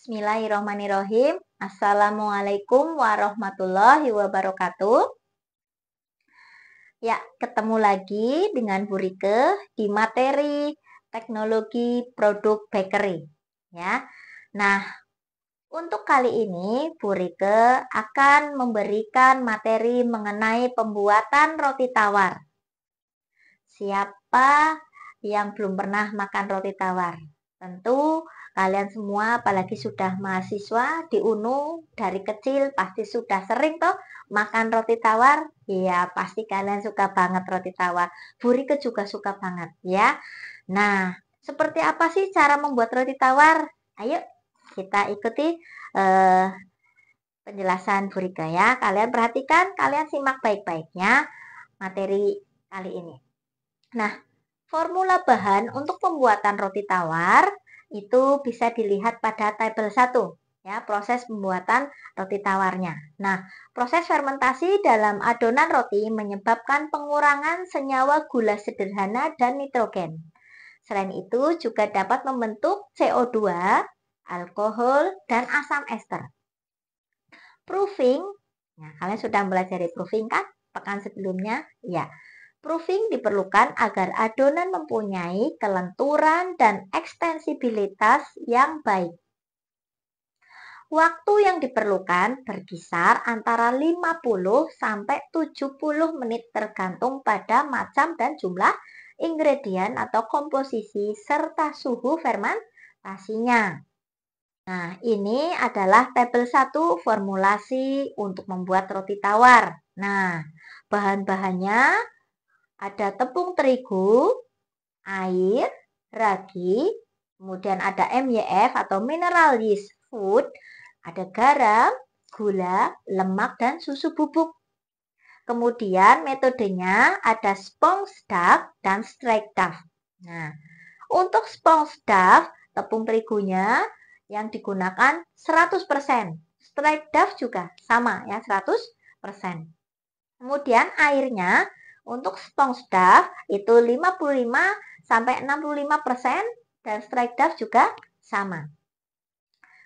Bismillahirrahmanirrahim. Assalamualaikum warahmatullahi wabarakatuh. Ya, ketemu lagi dengan Bu Rike di materi teknologi produk bakery. Ya. Nah, untuk kali ini Bu Rike akan memberikan materi mengenai pembuatan roti tawar. Siapa yang belum pernah makan roti tawar? Tentu kalian semua apalagi sudah mahasiswa di UNU dari kecil pasti sudah sering toh makan roti tawar. Ya, pasti kalian suka banget roti tawar. Bu Rike juga suka banget ya. Nah, seperti apa sih cara membuat roti tawar? Ayo kita ikuti penjelasan Bu Rike ya. Kalian perhatikan, kalian simak baik-baiknya materi kali ini. Nah, formula bahan untuk pembuatan roti tawar itu bisa dilihat pada tabel 1, ya, proses pembuatan roti tawarnya. Nah, proses fermentasi dalam adonan roti menyebabkan pengurangan senyawa gula sederhana dan nitrogen. Selain itu juga dapat membentuk CO2, alkohol, dan asam ester. Proofing, nah, kalian sudah belajar proofing kan pekan sebelumnya? Ya. Proofing diperlukan agar adonan mempunyai kelenturan dan ekstensibilitas yang baik. Waktu yang diperlukan berkisar antara 50 sampai 70 menit tergantung pada macam dan jumlah ingredient atau komposisi serta suhu fermentasinya. Nah, ini adalah tabel 1 formulasi untuk membuat roti tawar. Nah, bahan-bahannya ada tepung terigu, air, ragi, kemudian ada MYF atau mineral yeast food, ada garam, gula, lemak, dan susu bubuk. Kemudian metodenya ada sponge duff dan straight duff. Nah, untuk sponge duff, tepung terigunya yang digunakan 100%. Straight duff juga sama ya, 100%. Kemudian airnya untuk sponge duff itu 55 sampai 65% dan straight duff juga sama.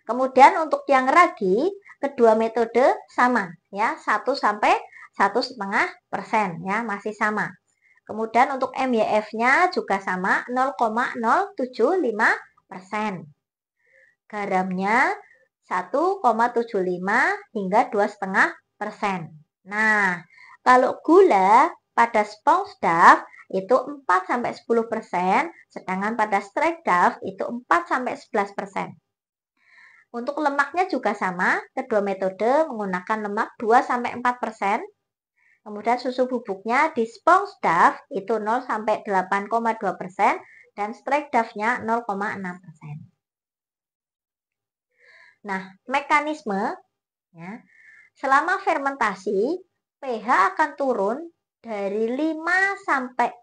Kemudian untuk yang ragi, kedua metode sama ya, 1 sampai 1,5% ya, masih sama. Kemudian untuk MYF-nya juga sama 0,075%. Garamnya 1,75 hingga 2,5%. Nah, kalau gula pada sponge duff itu 4-10%, sedangkan pada straight duff itu 4-11%. Untuk lemaknya juga sama, kedua metode menggunakan lemak 2-4%. Kemudian susu bubuknya di sponge duff itu 0-8,2% dan straight duff-nya 0,6%. Nah, mekanisme ya, selama fermentasi pH akan turun dari 5 sampai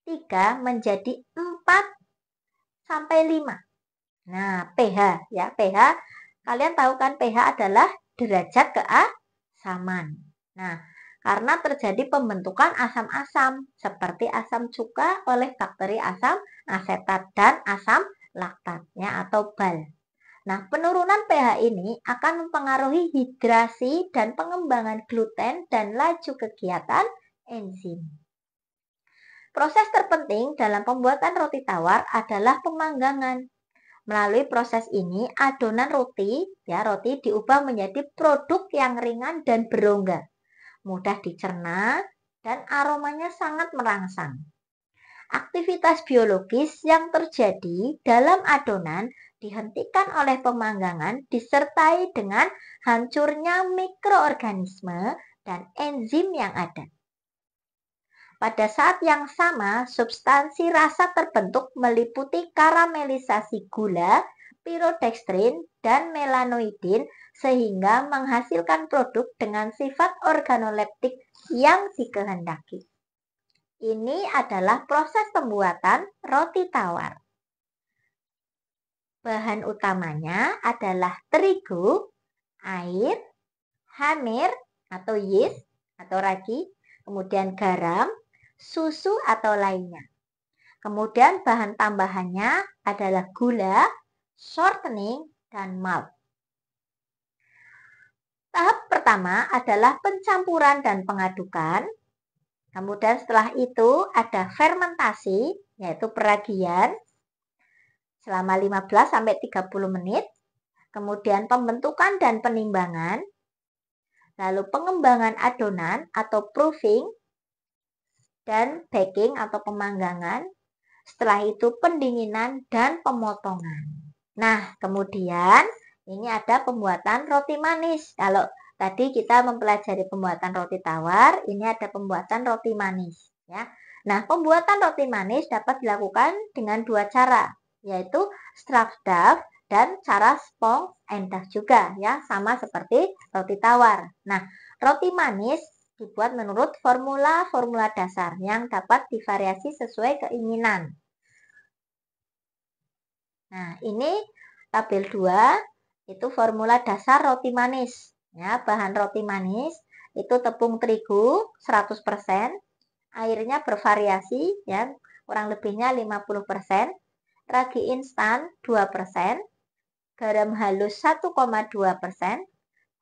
3 menjadi 4 sampai 5. Nah, pH ya, pH kalian tahu kan pH adalah derajat keasaman. Nah, karena terjadi pembentukan asam-asam seperti asam cuka oleh bakteri asam asetat dan asam laktat ya atau bal. Nah, penurunan pH ini akan mempengaruhi hidrasi dan pengembangan gluten dan laju kegiatan enzim. Proses terpenting dalam pembuatan roti tawar adalah pemanggangan. Melalui proses ini, adonan roti diubah menjadi produk yang ringan dan berongga, mudah dicerna, dan aromanya sangat merangsang. Aktivitas biologis yang terjadi dalam adonan dihentikan oleh pemanggangan disertai dengan hancurnya mikroorganisme dan enzim yang ada. Pada saat yang sama, substansi rasa terbentuk meliputi karamelisasi gula, pyrodextrin, dan melanoidin sehingga menghasilkan produk dengan sifat organoleptik yang dikehendaki. Ini adalah proses pembuatan roti tawar. Bahan utamanya adalah terigu, air, hamir atau yeast atau ragi, kemudian garam, susu atau lainnya. Kemudian bahan tambahannya adalah gula, shortening, dan malt. Tahap pertama adalah pencampuran dan pengadukan. Kemudian setelah itu ada fermentasi, yaitu peragian selama 15-30 menit. Kemudian pembentukan dan penimbangan. Lalu pengembangan adonan atau proofing dan baking atau pemanggangan. Setelah itu pendinginan dan pemotongan. Nah, kemudian ini ada pembuatan roti manis. Kalau tadi kita mempelajari pembuatan roti tawar, ini ada pembuatan roti manis, ya. Nah, pembuatan roti manis dapat dilakukan dengan dua cara, yaitu Strafdaf dan cara sponge and duff juga, ya, sama seperti roti tawar. Nah, roti manis dibuat menurut formula dasar yang dapat divariasi sesuai keinginan. Nah, ini tabel 2 itu formula dasar roti manis. Ya, bahan roti manis itu tepung terigu 100%, airnya bervariasi ya, kurang lebihnya 50%, ragi instan 2%, garam halus 1,2%,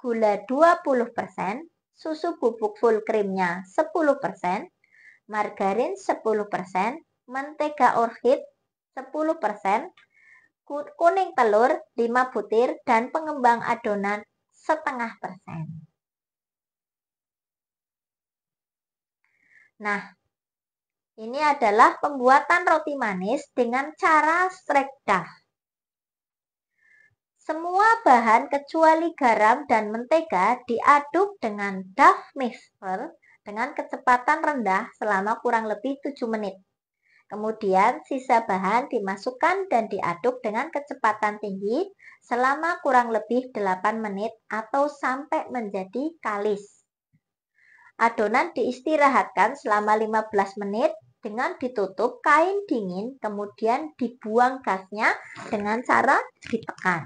gula 20%, susu bubuk full creamnya 10%, margarin 10%, mentega orchid 10%, kuning telur 5 butir, dan pengembang adonan 0,5%. Nah, ini adalah pembuatan roti manis dengan cara Strafdaf. Semua bahan kecuali garam dan mentega diaduk dengan duff mixer dengan kecepatan rendah selama kurang lebih 7 menit. Kemudian sisa bahan dimasukkan dan diaduk dengan kecepatan tinggi selama kurang lebih 8 menit atau sampai menjadi kalis. Adonan diistirahatkan selama 15 menit dengan ditutup kain dingin, kemudian dibuang gasnya dengan cara ditekan.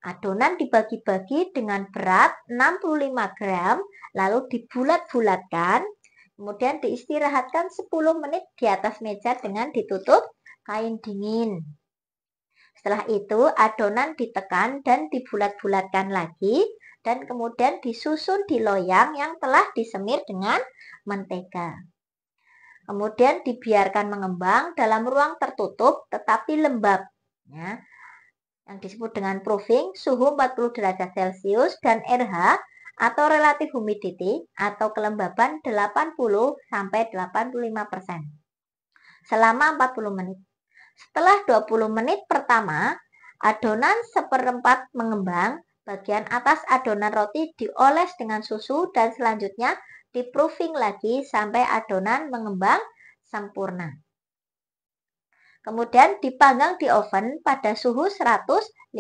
Adonan dibagi-bagi dengan berat 65 gram, lalu dibulat-bulatkan, kemudian diistirahatkan 10 menit di atas meja dengan ditutup kain dingin. Setelah itu adonan ditekan dan dibulat-bulatkan lagi, dan kemudian disusun di loyang yang telah disemir dengan mentega. Kemudian dibiarkan mengembang dalam ruang tertutup tetapi lembab, ya, yang disebut dengan proofing, suhu 40 derajat Celcius dan RH atau relative humidity atau kelembaban 80-85% selama 40 menit. Setelah 20 menit pertama, adonan seperempat mengembang, bagian atas adonan roti dioles dengan susu dan selanjutnya di proofing lagi sampai adonan mengembang sempurna. Kemudian dipanggang di oven pada suhu 150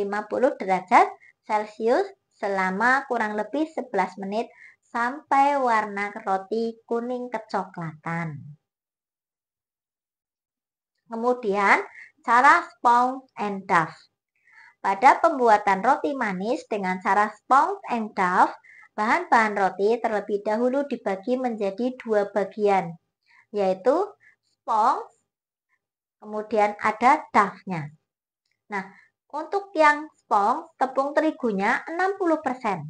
derajat Celcius selama kurang lebih 11 menit sampai warna roti kuning kecoklatan. Kemudian cara sponge and duff. Pada pembuatan roti manis dengan cara sponge and duff, bahan-bahan roti terlebih dahulu dibagi menjadi dua bagian, yaitu sponge, kemudian ada duff-nya. Nah, untuk yang sponge, tepung terigunya 60%,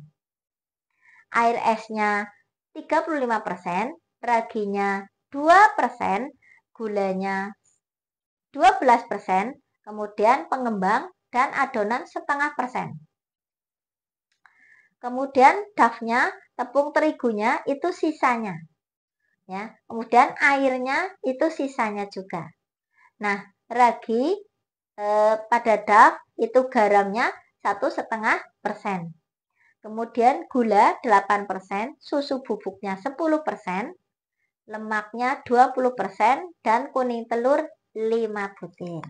air esnya 35%, raginya 2%, gulanya 12%, kemudian pengembang dan adonan 0,5%. Kemudian duff-nya, tepung terigunya itu sisanya. Ya, kemudian airnya itu sisanya juga. Nah, ragi pada duff itu garamnya 1,5%. Kemudian gula 8%, susu bubuknya 10%, lemaknya 20%, dan kuning telur 5 butir.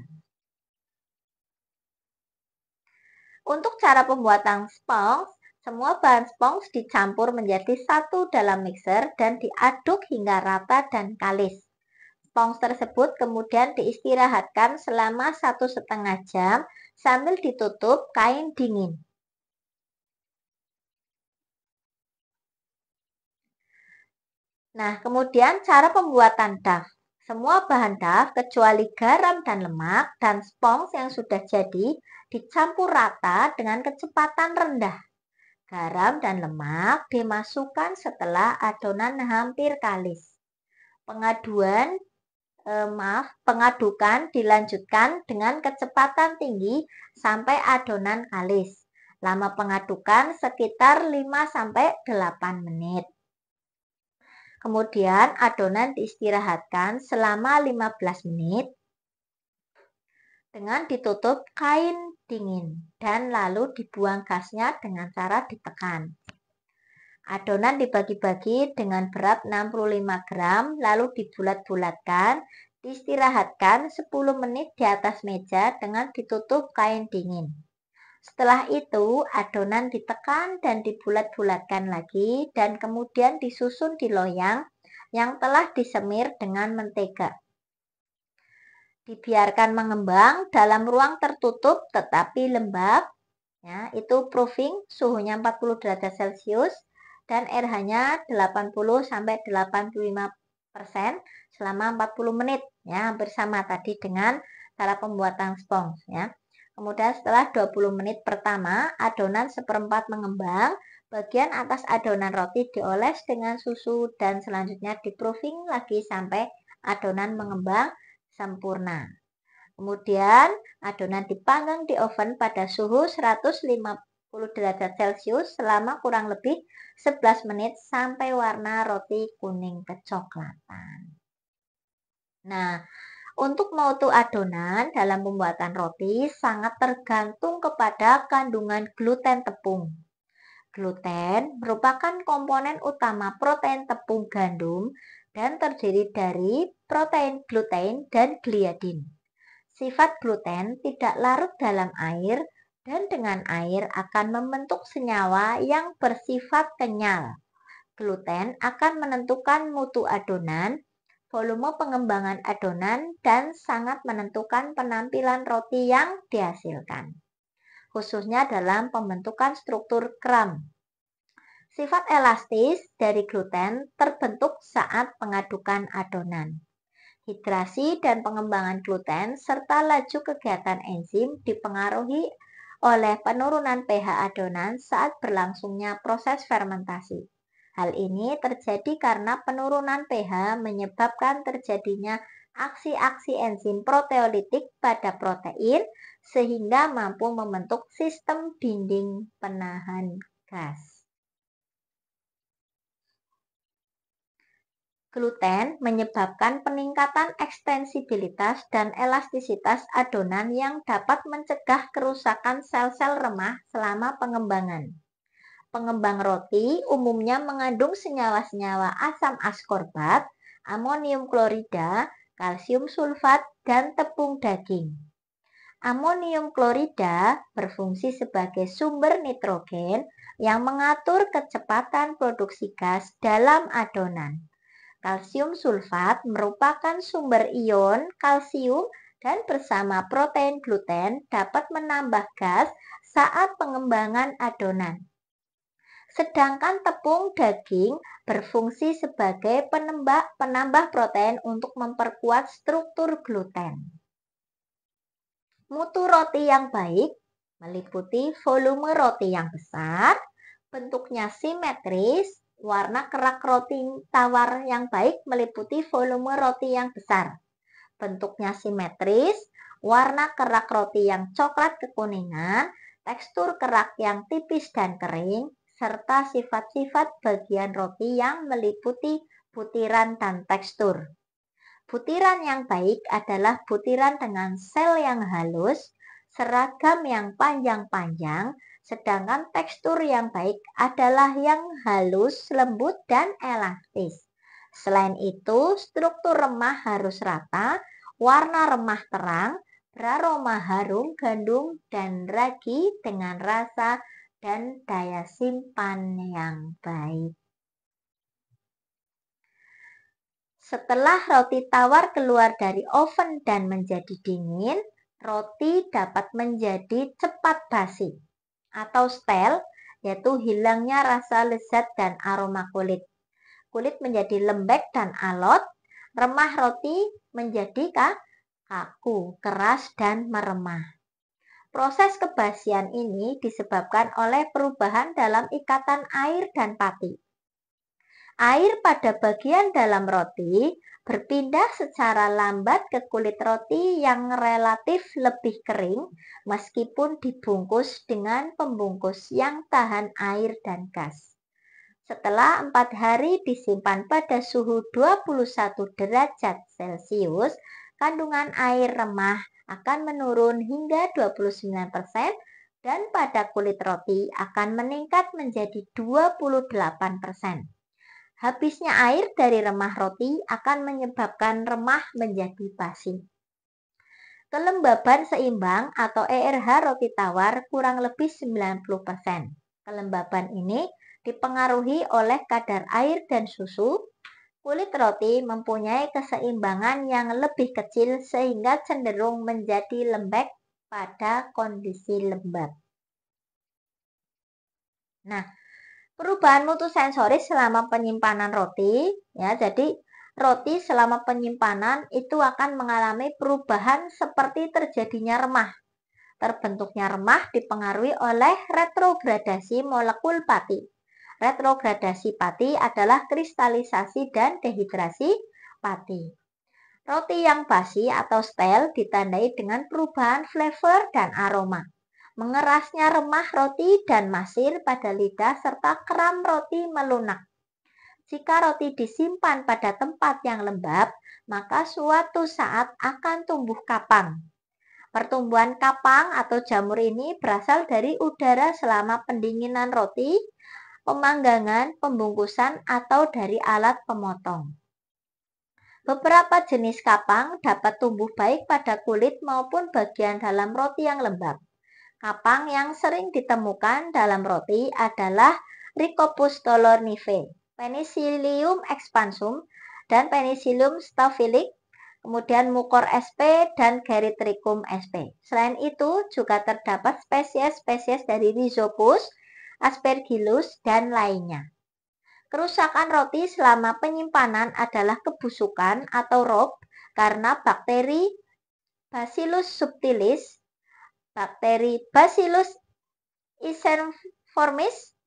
Untuk cara pembuatan sponge, semua bahan sponge dicampur menjadi satu dalam mixer dan diaduk hingga rata dan kalis. Sponge tersebut kemudian diistirahatkan selama 1,5 jam sambil ditutup kain dingin. Nah, kemudian cara pembuatan duff. Semua bahan DAF kecuali garam dan lemak dan spons yang sudah jadi dicampur rata dengan kecepatan rendah. Garam dan lemak dimasukkan setelah adonan hampir kalis. Pengadukan dilanjutkan dengan kecepatan tinggi sampai adonan kalis. Lama pengadukan sekitar 5-8 menit. Kemudian adonan diistirahatkan selama 15 menit dengan ditutup kain dingin dan lalu dibuang gasnya dengan cara ditekan. Adonan dibagi-bagi dengan berat 65 gram lalu dibulat-bulatkan, diistirahatkan 10 menit di atas meja dengan ditutup kain dingin. Setelah itu, adonan ditekan dan dibulat-bulatkan lagi dan kemudian disusun di loyang yang telah disemir dengan mentega. Dibiarkan mengembang dalam ruang tertutup tetapi lembab, ya, itu proofing, suhunya 40 derajat Celcius dan RH-nya 80-85% selama 40 menit, ya, hampir sama tadi dengan cara pembuatan spons, ya. Kemudian setelah 20 menit pertama, adonan seperempat mengembang, bagian atas adonan roti dioles dengan susu dan selanjutnya di-proofing lagi sampai adonan mengembang sempurna. Kemudian adonan dipanggang di oven pada suhu 150 derajat Celcius selama kurang lebih 11 menit sampai warna roti kuning kecoklatan. Nah, untuk mutu adonan dalam pembuatan roti sangat tergantung kepada kandungan gluten tepung. Gluten merupakan komponen utama protein tepung gandum dan terdiri dari protein glutein dan gliadin. Sifat gluten tidak larut dalam air dan dengan air akan membentuk senyawa yang bersifat kenyal. Gluten akan menentukan mutu adonan, volume pengembangan adonan, dan sangat menentukan penampilan roti yang dihasilkan, khususnya dalam pembentukan struktur kram. Sifat elastis dari gluten terbentuk saat pengadukan adonan. Hidrasi dan pengembangan gluten serta laju kegiatan enzim dipengaruhi oleh penurunan pH adonan saat berlangsungnya proses fermentasi. Hal ini terjadi karena penurunan pH menyebabkan terjadinya aksi-aksi enzim proteolitik pada protein sehingga mampu membentuk sistem dinding penahan gas. Gluten menyebabkan peningkatan ekstensibilitas dan elastisitas adonan yang dapat mencegah kerusakan sel-sel remah selama pengembangan. Pengembang roti umumnya mengandung senyawa-senyawa asam askorbat, amonium klorida, kalsium sulfat, dan tepung daging. Amonium klorida berfungsi sebagai sumber nitrogen yang mengatur kecepatan produksi gas dalam adonan. Kalsium sulfat merupakan sumber ion kalsium dan bersama protein gluten dapat menambah gas saat pengembangan adonan. Sedangkan tepung daging berfungsi sebagai penambah protein untuk memperkuat struktur gluten. Mutu roti yang baik meliputi volume roti yang besar, bentuknya simetris. Warna kerak roti tawar yang baik meliputi volume roti yang besar. Bentuknya simetris, warna kerak roti yang coklat kekuningan, tekstur kerak yang tipis dan kering, serta sifat-sifat bagian roti yang meliputi butiran dan tekstur. Butiran yang baik adalah butiran dengan sel yang halus, seragam yang panjang-panjang, sedangkan tekstur yang baik adalah yang halus, lembut, dan elastis. Selain itu, struktur remah harus rata, warna remah terang, beraroma harum gandum dan ragi dengan rasa dan daya simpan yang baik. Setelah roti tawar keluar dari oven dan menjadi dingin, roti dapat menjadi cepat basi atau stale, yaitu hilangnya rasa lezat dan aroma kulit. Kulit menjadi lembek dan alot, Remah roti menjadi kaku, keras, dan meremah. Proses kebasian ini disebabkan oleh perubahan dalam ikatan air dan pati. Air pada bagian dalam roti berpindah secara lambat ke kulit roti yang relatif lebih kering meskipun dibungkus dengan pembungkus yang tahan air dan gas. Setelah 4 hari disimpan pada suhu 21 derajat Celcius, kandungan air remah akan menurun hingga 29% dan pada kulit roti akan meningkat menjadi 28%. Habisnya air dari remah roti akan menyebabkan remah menjadi basi. Kelembaban seimbang atau ERH roti tawar kurang lebih 90%. Kelembaban ini dipengaruhi oleh kadar air dan susu. Kulit roti mempunyai keseimbangan yang lebih kecil sehingga cenderung menjadi lembek pada kondisi lembab. Nah, perubahan mutu sensoris selama penyimpanan roti, ya, jadi roti selama penyimpanan itu akan mengalami perubahan seperti terjadinya remah. Terbentuknya remah dipengaruhi oleh retrogradasi molekul pati. Retrogradasi pati adalah kristalisasi dan dehidrasi pati. Roti yang basi atau stale ditandai dengan perubahan flavor dan aroma. Mengerasnya remah roti dan masin pada lidah serta kram roti melunak. Jika roti disimpan pada tempat yang lembab, maka suatu saat akan tumbuh kapang. Pertumbuhan kapang atau jamur ini berasal dari udara selama pendinginan roti, pemanggangan, pembungkusan, atau dari alat pemotong. Beberapa jenis kapang dapat tumbuh baik pada kulit maupun bagian dalam roti yang lembab. Kapang yang sering ditemukan dalam roti adalah Rhizopus stolonifer, Penicillium expansum, dan Penicillium staphylic, kemudian Mucor sp dan Gerythricum sp. Selain itu juga terdapat spesies-spesies dari Rhizopus, Aspergillus, dan lainnya. Kerusakan roti selama penyimpanan adalah kebusukan atau rot karena bakteri Bacillus subtilis, bakteri Bacillus iseniformis,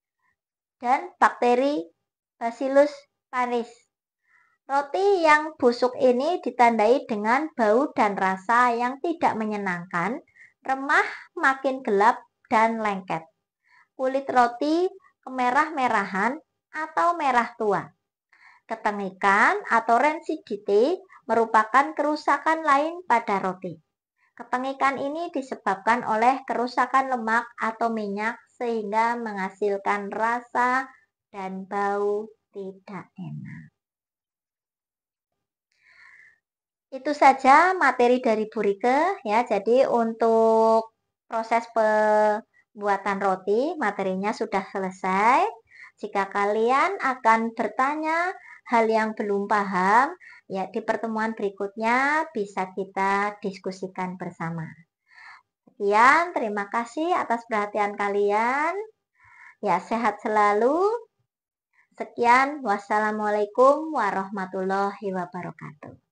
dan bakteri Bacillus canis. Roti yang busuk ini ditandai dengan bau dan rasa yang tidak menyenangkan, remah, makin gelap, dan lengket. Kulit roti kemerah-merahan atau merah tua. Ketengikan atau rancidity merupakan kerusakan lain pada roti. Ketengikan ini disebabkan oleh kerusakan lemak atau minyak sehingga menghasilkan rasa dan bau tidak enak. Itu saja materi dari Bu Rike ya. Jadi untuk proses pembuatan roti materinya sudah selesai. Jika kalian akan bertanya hal yang belum paham, ya di pertemuan berikutnya bisa kita diskusikan bersama. Sekian, terima kasih atas perhatian kalian. Ya, sehat selalu. Sekian, wassalamualaikum warahmatullahi wabarakatuh.